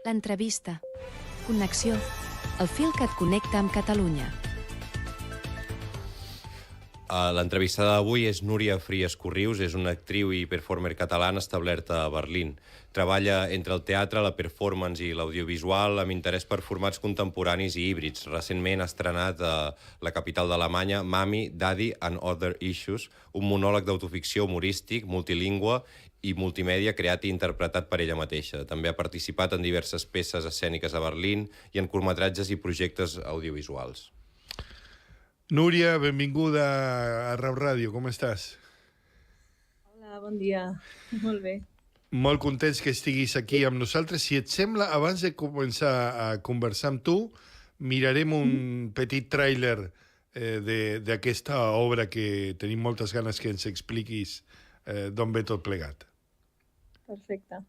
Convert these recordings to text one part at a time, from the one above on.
L'entrevista. Connexió. El fil que et connecta amb Catalunya. L'entrevista d'avui és Núria Fries Corrius, és una actriu i performer catalana establerta a Berlín. Treballa entre el teatre, la performance i l'audiovisual amb interès per formats contemporanis i híbrids. Recentment ha estrenat a la capital d'Alemanya Mommy, Daddy and Other Issues, un monòleg d'autoficció humorístic, multilingüe i multimèdia creat i interpretat per ella mateixa. També ha participat en diverses peces escèniques a Berlín i en curtmetratges i projectes audiovisuals. Núria, benvinguda a Rau Ràdio, com estàs? Hola, bon dia. Molt bé. Molt contents que estiguis aquí amb nosaltres. Si et sembla, abans de començar a conversar amb tu, mirarem un petit tràiler d'aquesta obra que tenim moltes ganes que ens expliquis d'on ve tot plegat. Perfecte.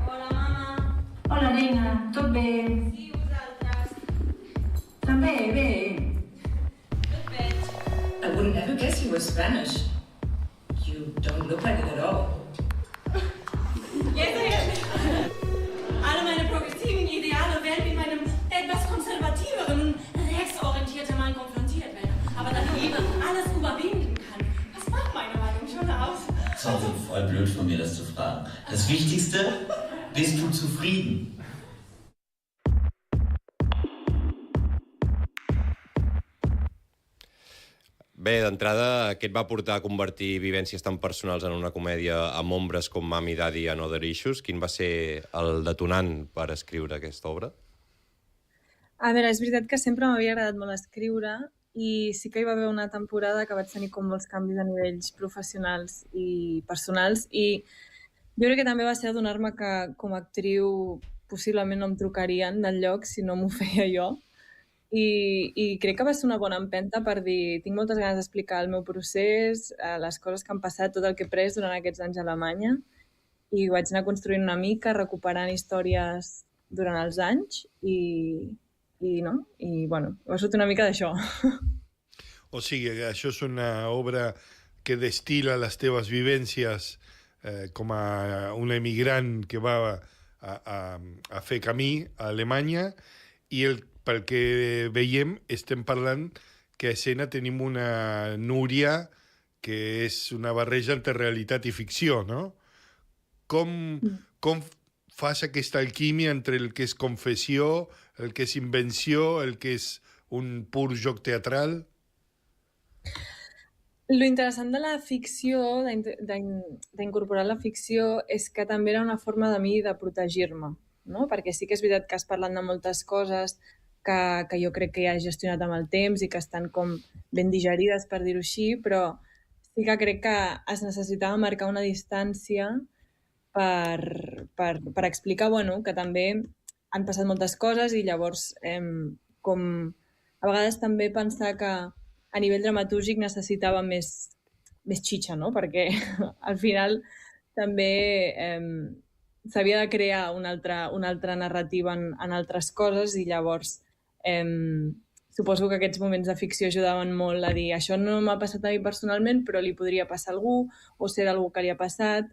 Hola, mama. Hola, nena, tot bé? Sí, vosaltres. També, bé. Tot veig. I wouldn't ever guess you were Spanish. You don't look like it at all. Jetzt. Alle meine progressiven Ideale werden mit meinem etwas konservativeren, rechtsorientierten Mann konfrontiert werden. Aber da Liebe alles überwinden kann, was macht meine Meinung schon aus? Das ist auch voll blöd von mir, das zu fragen. Das Wichtigste, bist du zufrieden? Bé, d'entrada, què et va portar a convertir vivències tan personals en una comèdia amb ombres com Mommy, Daddy and Other Issues? Quin va ser el detonant per escriure aquesta obra? A veure, és veritat que sempre m'havia agradat molt escriure i sí que hi va haver una temporada que vaig tenir com molts canvis a nivells professionals i personals i jo crec que també va ser adonar-me que com a actriu possiblement no em trucarien d'enlloc si no m'ho feia jo. I crec que va ser una bona empenta per dir tinc moltes ganes d'explicar el meu procés, les coses que han passat, tot el que he après durant aquests anys a Alemanya i vaig anar construint una mica, recuperant històries durant els anys i bueno, va sortir una mica d'això. O sigui, això és una obra que destila les teves vivències com a un emigrant que va a fer camí a Alemanya i pel que veiem, estem parlant que a escena tenim una Núria que és una barreja entre realitat i ficció, no? Com fas aquesta alquímia entre el que és confessió, el que és invenció, el que és un pur joc teatral? Lo interessant de la ficció, d'incorporar la ficció, és que també era una forma de mi de protegir-me, no? Perquè sí que és veritat que has parlat de moltes coses que jo crec que ja he gestionat amb el temps i que estan com ben digerides, per dir-ho així, però sí que crec que es necessitava marcar una distància per explicar que també han passat moltes coses i llavors com a vegades també pensar que a nivell dramatúrgic necessitava més xitxa, no? Perquè al final també s'havia de crear una altra narrativa en altres coses i llavors suposo que aquests moments de ficció ajudaven molt a dir això no m'ha passat a mi personalment però li podria passar a algú o ser d'algú que li ha passat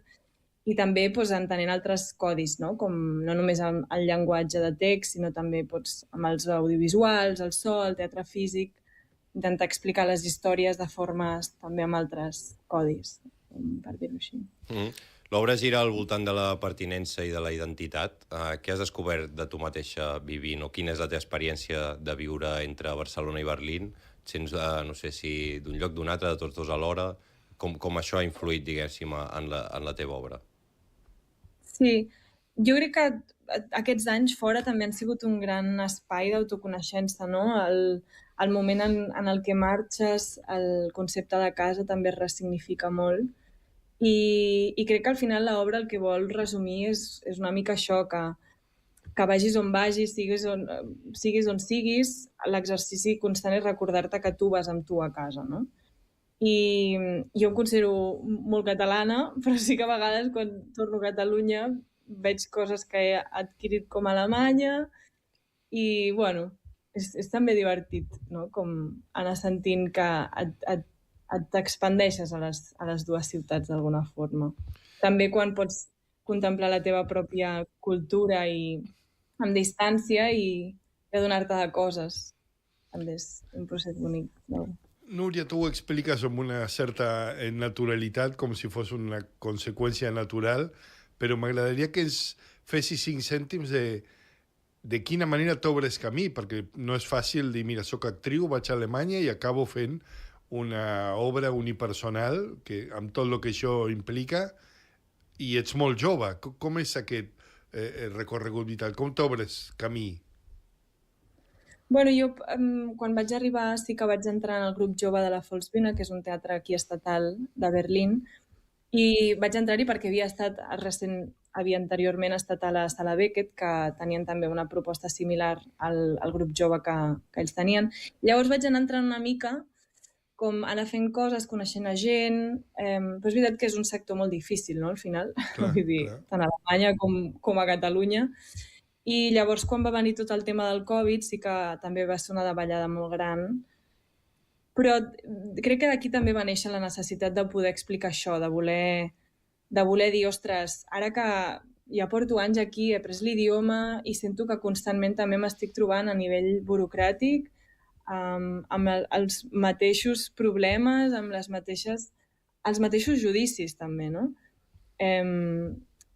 i també entenent altres codis, no? Com no només el llenguatge de text sinó també amb els audiovisuals, el so, el teatre físic, intentar explicar les històries de formes també amb altres codis, per dir-ho així. L'obra gira al voltant de la pertinença i de la identitat. Què has descobert de tu mateixa vivint o quina és la teva experiència de viure entre Barcelona i Berlín? Et sents, no sé si d'un lloc d'un altre, de tots dos alhora? Com això ha influït, diguéssim, en la teva obra? Sí, jo crec que aquests anys fora també han sigut un gran espai d'autoconeixença, no? El moment en el que marxes, el concepte de casa també es ressignifica molt i crec que al final l'obra el que vol resumir és una mica això, que vagis on vagis, siguis on siguis, l'exercici constant és recordar-te que tu vas amb tu a casa, no? I jo em considero molt catalana, però sí que a vegades quan torno a Catalunya veig coses que he adquirit com a Alemanya i, bueno, és també divertit, no? Com anar sentint que t'expandeixes a les dues ciutats d'alguna forma. També quan pots contemplar la teva pròpia cultura i amb distància i adonar-te de coses. També és un procés bonic. No? Núria, tu ho expliques amb una certa naturalitat, com si fos una conseqüència natural, però m'agradaria que ens fessis 5 cèntims de quina manera t'obres camí, perquè no és fàcil dir, mira, soc actriu, vaig a Alemanya i acabo fent una obra unipersonal, que, amb tot el que això implica, i ets molt jove. Com és aquest recorregut vital? Com t'obres camí? Bueno, jo quan vaig arribar sí que vaig entrar en el grup jove de la Volksbühne, que és un teatre aquí estatal de Berlín, i vaig entrar-hi perquè havia anteriorment estat a la Sala Beckett, que tenien també una proposta similar al grup jove que ells tenien. Llavors vaig anar entrant una mica com anar fent coses, coneixent a gent, però és veritat que és un sector molt difícil, no?, al final, vull dir, tant a Alemanya com a Catalunya. I llavors, quan va venir tot el tema del Covid, sí que també va ser una davallada molt gran, però crec que d'aquí també va néixer la necessitat de poder explicar això, de voler dir, ostres, ara que ja porto anys aquí, he pres l'idioma i sento que constantment també m'estic trobant a nivell burocràtic amb els mateixos problemes, amb els mateixos judicis també, no?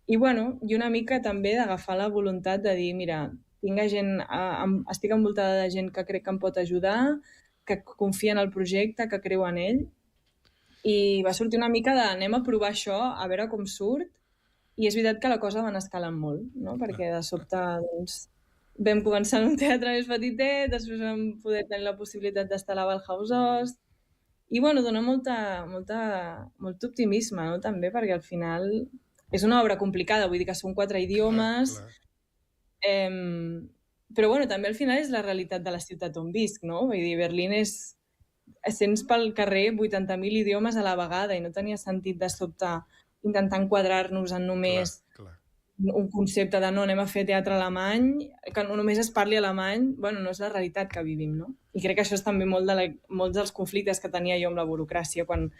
I bueno, i una mica també d'agafar la voluntat de dir, mira, estic envoltada de gent que crec que em pot ajudar, que confia en el projecte, que creu en ell, i va sortir una mica de anem a provar això, a veure com surt, i és veritat que la cosa va anar escalant molt, no? Perquè de sobte doncs, vam començar en un teatre més petitet, després vam poder tenir la possibilitat d'estar a la Bauhaus Ost, i bueno, dona molt optimisme, no? També, perquè al final és una obra complicada, vull dir que són 4 idiomes, però bueno, també al final és la realitat de la ciutat on visc, no? Vull dir, Berlín sents pel carrer 80.000 idiomes a la vegada i no tenia sentit de sobte intentar enquadrar-nos en només un concepte de no, anem a fer teatre alemany, que només es parli alemany, bueno, no és la realitat que vivim, no? I crec que això és també molts dels conflictes que tenia jo amb la burocràcia, quan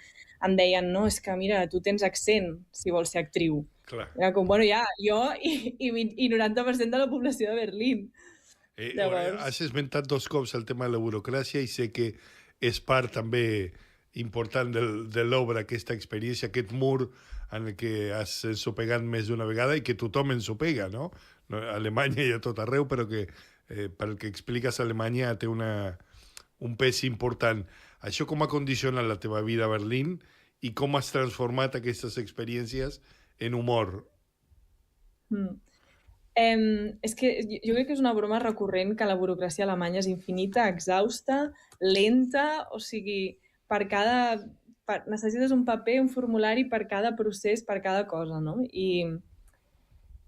em deien, no, és que mira, tu tens accent si vols ser actriu. Era com, bueno, ja, jo i 90% de la població de Berlín. Has esmentat 2 cops el tema de la burocràcia i sé que és part també important de l'obra, aquesta experiència, aquest mur en el que has ensopegat més d'una vegada i que tothom ensopega, no? A Alemanya i a tot arreu, però que pel que expliques Alemanya té un pes important. Això com ha condicionat la teva vida a Berlín i com has transformat aquestes experiències en humor? És que jo crec que és una broma recurrent que la burocràcia alemanya és infinita, exhausta, lenta, o sigui, necessites un paper, un formulari per cada procés, per cada cosa, no? I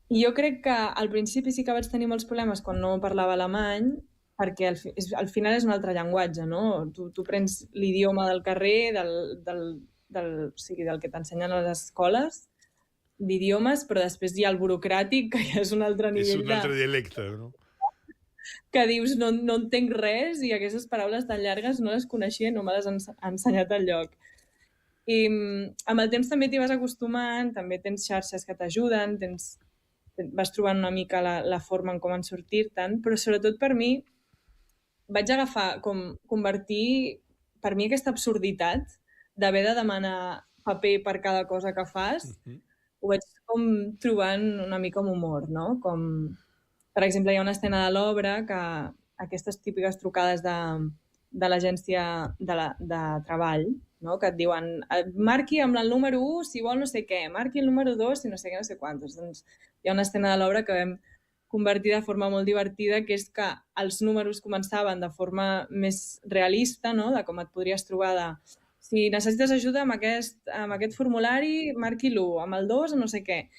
jo crec que al principi sí que vaig tenir molts problemes quan no parlava alemany, perquè al final és un altre llenguatge, no? Tu prens l'idioma del carrer, del que t'ensenyen a les escoles, d'idiomes, però després hi ha el burocràtic, que ja és un altre nivell. És un altre dialecte, no? Que dius, no entenc res i aquestes paraules tan llargues no les coneixia, no me les han ensenyat enlloc. I amb el temps també t'hi vas acostumant, també tens xarxes que t'ajuden, vas trobant una mica la forma en com en sortir-te'n, però sobretot per mi vaig agafar convertir per mi aquesta absurditat d'haver de demanar paper per cada cosa que fas, ho vaig trobant una mica amb humor, no? Per exemple, hi ha una escena de l'obra que aquestes típiques trucades de l'agència de treball, no? Que et diuen, marqui amb el número 1 si vol no sé què, marqui el número 2 si no sé què, no sé quantos. Doncs hi ha una escena de l'obra que vam convertir de forma molt divertida, que és que els números començaven de forma més realista, no? De com et podries trobar de si necessites ajuda amb aquest formulari, marqui l'1, amb el 2 o no sé què.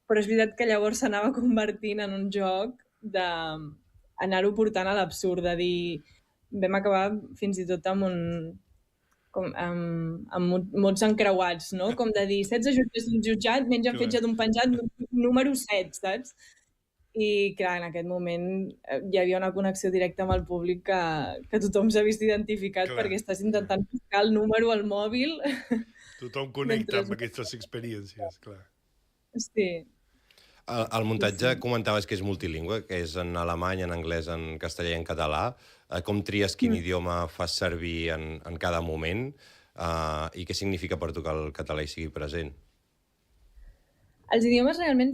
Però és veritat que llavors s'anava convertint en un joc d'anar-ho portant a l'absurd, de dir... Vam acabar fins i tot amb mots encreuats, no? Com de dir, 16 jutges d'un jutjat mengen fetge d'un penjat número 7, saps? I, clar, en aquest moment hi havia una connexió directa amb el públic que tothom s'ha vist identificat perquè estàs intentant buscar el número al mòbil. Tothom connecta amb aquestes experiències, clar. Sí, El muntatge comentaves que és multilingüe, que és en alemany, en anglès, en castellà i en català. Com tries quin idioma fas servir en cada moment i què significa per tu que el català hi sigui present? Els idiomes realment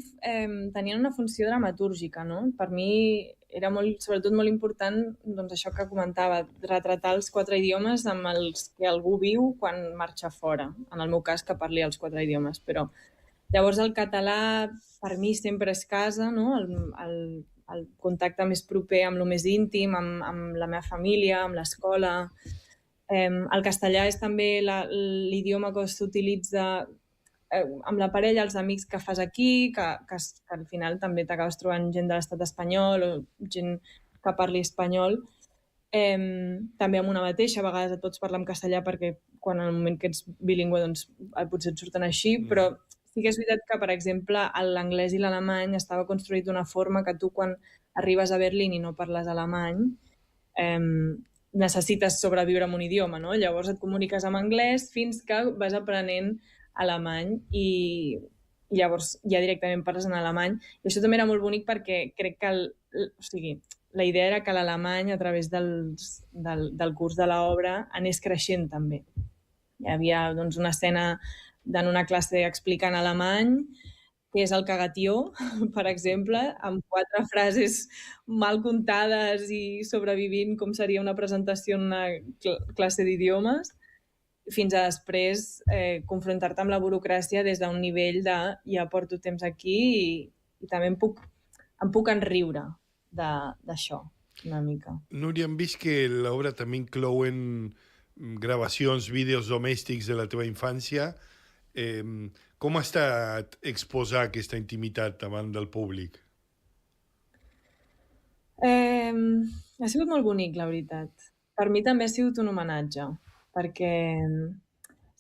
tenien una funció dramatúrgica, no? Per mi era sobretot molt important doncs, això que comentava, retratar els 4 idiomes amb els que algú viu quan marxa fora. En el meu cas, que parli els 4 idiomes. Però llavors el català per mi sempre és casa, no? El contacte més proper amb el més íntim, amb la meva família, amb l'escola. El castellà és també l'idioma que s'utilitza amb la parella, els amics que fas aquí, que al final també t'acabes trobant gent de l'estat espanyol o gent que parli espanyol. També amb una mateixa, a vegades et pots parlar en castellà perquè quan en el moment que ets bilingüe doncs, potser et surten així, però sí que és veritat que, per exemple, l'anglès i l'alemany estava construït d'una forma que tu quan arribes a Berlín i no parles alemany necessites sobreviure en un idioma, no? Llavors et comuniques en anglès fins que vas aprenent alemany i llavors ja directament parles en alemany. I això també era molt bonic perquè crec que la idea era que l'alemany a través del curs de l'obra anés creixent també. Hi havia doncs, una escena en una classe explicant alemany, que és el cagatió, per exemple, amb 4 frases mal contades i sobrevivint com seria una presentació en una classe d'idiomes, fins a després confrontar-te amb la burocràcia des d'un nivell de ja porto temps aquí i també em puc enriure d'això una mica. Núria, hem vist que l'obra també inclouen gravacions, vídeos domèstics de la teva infància. Com ha estat exposar aquesta intimitat davant del públic? Ha sigut molt bonic, la veritat. Per mi també ha sigut un homenatge, perquè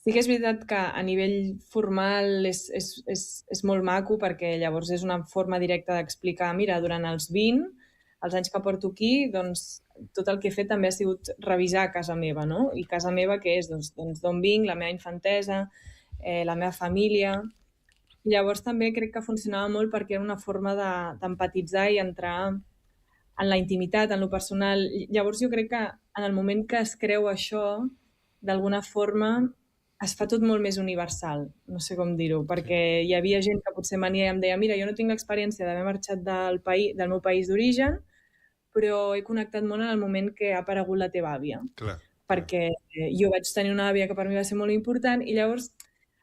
sí que és veritat que a nivell formal és molt maco, perquè llavors és una forma directa d'explicar, mira, durant els 20, els anys que porto aquí, doncs tot el que he fet també ha sigut revisar casa meva, no? I casa meva què és? Doncs d'on vinc, la meva infantesa, la meva família. I llavors també crec que funcionava molt perquè era una forma d'empatitzar i entrar en la intimitat, en lo personal. Llavors jo crec que en el moment que es creu això, d'alguna forma es fa tot molt més universal, no sé com dir-ho, perquè hi havia gent que potser venia i em deia mira, jo no tinc l'experiència d'haver marxat del meu país d'origen, però he connectat molt en el moment que ha aparegut la teva àvia. Clar. Perquè jo vaig tenir una àvia que per mi va ser molt important i llavors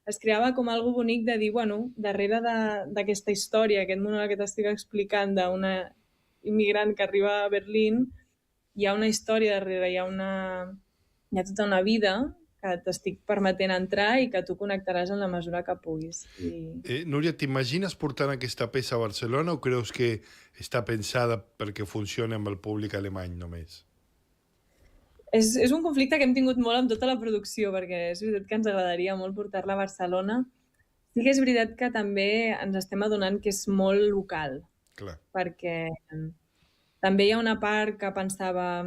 es creava com algo bonic de dir, bueno, darrere d'aquesta història, aquest monòleg que t'estic explicant d'una immigrant que arriba a Berlín, hi ha una història darrere, hi ha tota una vida que t'estic permetent entrar i que tu connectaràs en la mesura que puguis. Núria, t'imagines portant aquesta peça a Barcelona o creus que està pensada perquè funcioni amb el públic alemany només? És un conflicte que hem tingut molt amb tota la producció, perquè és veritat que ens agradaria molt portar-la a Barcelona. Sí que és veritat que també ens estem adonant que és molt local. Clar. Perquè també hi ha una part que pensava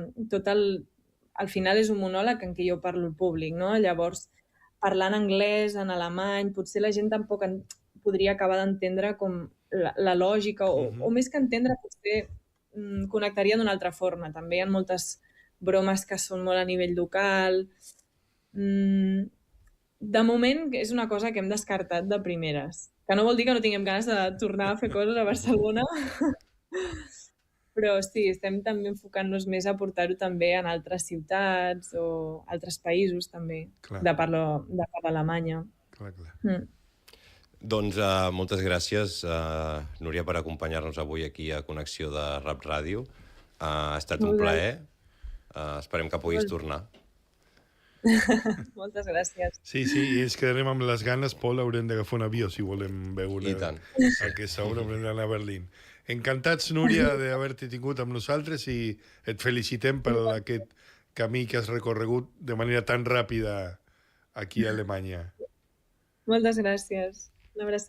al final és un monòleg en què jo parlo al públic, no? Llavors, parlar en anglès, en alemany, potser la gent tampoc podria acabar d'entendre com la lògica, o més que entendre, potser connectaria d'una altra forma. També hi ha moltes bromes que són molt a nivell local. De moment és una cosa que hem descartat de primeres, que no vol dir que no tinguem ganes de tornar a fer coses a Barcelona, però sí, estem també enfocant-nos més a portar-ho també en altres ciutats o altres països també, de parla alemanya. Clar. Doncs moltes gràcies, Núria, per acompanyar-nos avui aquí a Connexió de Rap Ràdio. Ha estat un plaer. Esperem que puguis tornar. Moltes gràcies. Sí, i ens quedarem amb les ganes. Pol, haurem d'agafar un avió si volem veure aquesta obra, haurem d'anar a Berlín. Encantats, Núria, d'haver-te tingut amb nosaltres i et felicitem per aquest camí que has recorregut de manera tan ràpida aquí a Alemanya. Moltes gràcies. Una abraçada.